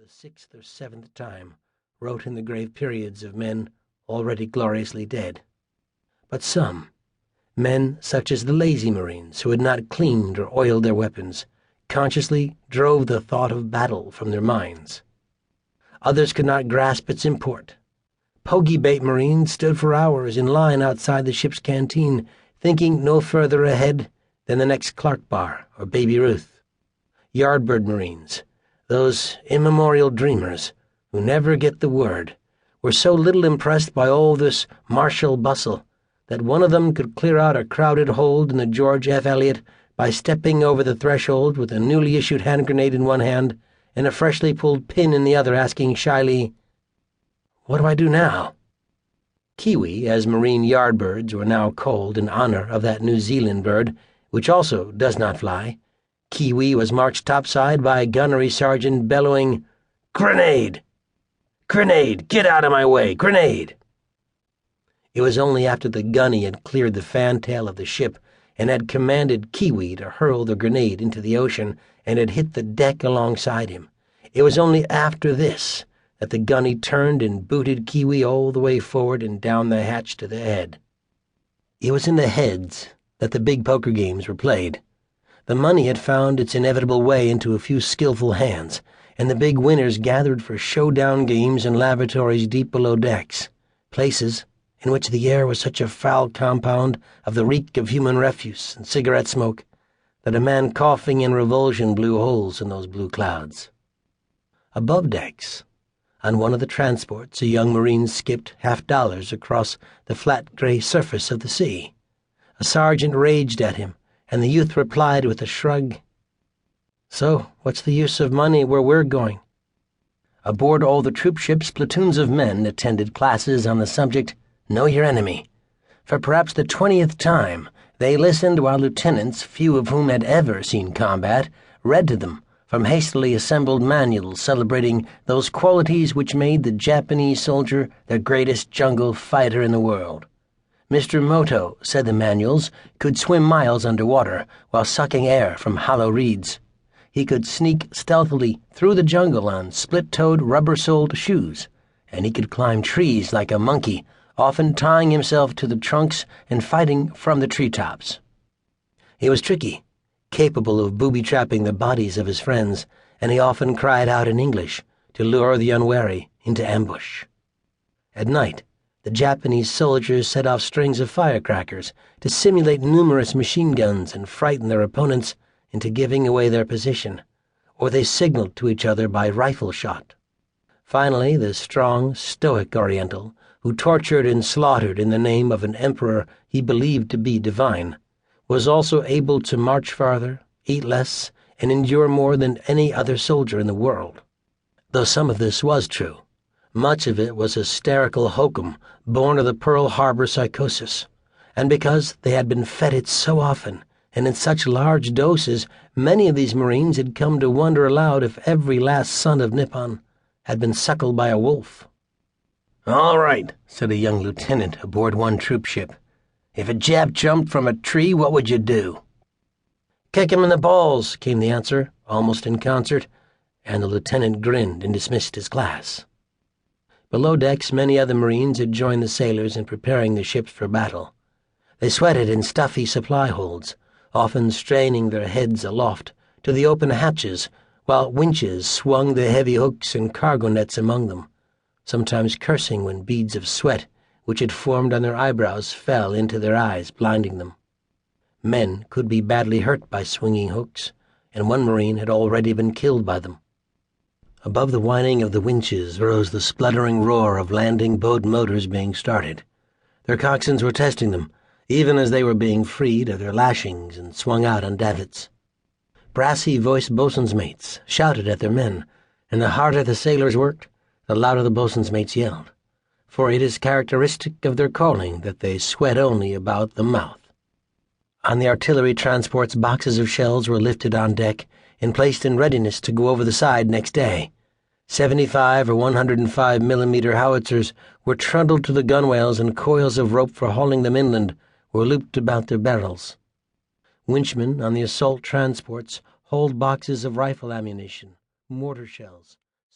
6th or 7th time, wrote in the grave periods of men already gloriously dead. But some, men such as the lazy Marines who had not cleaned or oiled their weapons, consciously drove the thought of battle from their minds. Others could not grasp its import. Pogey-bait Marines stood for hours in line outside the ship's canteen, thinking no further ahead than the next Clark Bar or Baby Ruth. Yardbird Marines, those immemorial dreamers who never get the word, were so little impressed by all this martial bustle that one of them could clear out a crowded hold in the George F. Eliot by stepping over the threshold with a newly issued hand grenade in one hand and a freshly pulled pin in the other, asking shyly, "What do I do now?" Kiwi, as Marine Yardbirds were now called in honor of that New Zealand bird, which also does not fly, Kiwi was marched topside by a gunnery sergeant bellowing, "Grenade! Grenade! Get out of my way! Grenade!" It was only after the gunny had cleared the fantail of the ship and had commanded Kiwi to hurl the grenade into the ocean and had hit the deck alongside him. It was only after this that the gunny turned and booted Kiwi all the way forward and down the hatch to the head. It was in the heads that the big poker games were played. The money had found its inevitable way into a few skillful hands, and the big winners gathered for showdown games in lavatories deep below decks, places in which the air was such a foul compound of the reek of human refuse and cigarette smoke that a man coughing in revulsion blew holes in those blue clouds. Above decks, on one of the transports, a young Marine skipped $50 across the flat gray surface of the sea. A sergeant raged at him, and the youth replied with a shrug, "So, what's the use of money where we're going?" Aboard all the troop ships, platoons of men attended classes on the subject, "Know Your Enemy." For perhaps the 20th time, they listened while lieutenants, few of whom had ever seen combat, read to them from hastily assembled manuals celebrating those qualities which made the Japanese soldier the greatest jungle fighter in the world. Mr. Moto, said the manuals, could swim miles underwater while sucking air from hollow reeds. He could sneak stealthily through the jungle on split-toed, rubber-soled shoes, and he could climb trees like a monkey, often tying himself to the trunks and fighting from the treetops. He was tricky, capable of booby-trapping the bodies of his friends, and he often cried out in English to lure the unwary into ambush. At night, the Japanese soldiers set off strings of firecrackers to simulate numerous machine guns and frighten their opponents into giving away their position, or they signaled to each other by rifle shot. Finally, the strong, stoic Oriental, who tortured and slaughtered in the name of an emperor he believed to be divine, was also able to march farther, eat less, and endure more than any other soldier in the world. Though some of this was true, much of it was hysterical hokum born of the Pearl Harbor psychosis, and because they had been fed it so often and in such large doses, many of these Marines had come to wonder aloud if every last son of Nippon had been suckled by a wolf. "All right," said a young lieutenant aboard one troop ship. "If a Jap jumped from a tree, what would you do?" "Kick him in the balls," came the answer, almost in concert, and the lieutenant grinned and dismissed his class. Below decks, many other Marines had joined the sailors in preparing the ships for battle. They sweated in stuffy supply holds, often straining their heads aloft to the open hatches, while winches swung the heavy hooks and cargo nets among them, sometimes cursing when beads of sweat which had formed on their eyebrows fell into their eyes, blinding them. Men could be badly hurt by swinging hooks, and one Marine had already been killed by them. Above the whining of the winches rose the spluttering roar of landing boat motors being started. Their coxswains were testing them, even as they were being freed of their lashings and swung out on davits. Brassy-voiced boatswain's mates shouted at their men, and the harder the sailors worked, the louder the boatswain's mates yelled, for it is characteristic of their calling that they sweat only about the mouth. On the artillery transports, boxes of shells were lifted on deck and placed in readiness to go over the side next day. 75 or 105 millimeter howitzers were trundled to the gunwales, and coils of rope for hauling them inland were looped about their barrels. Winchmen on the assault transports hauled boxes of rifle ammunition, mortar shells,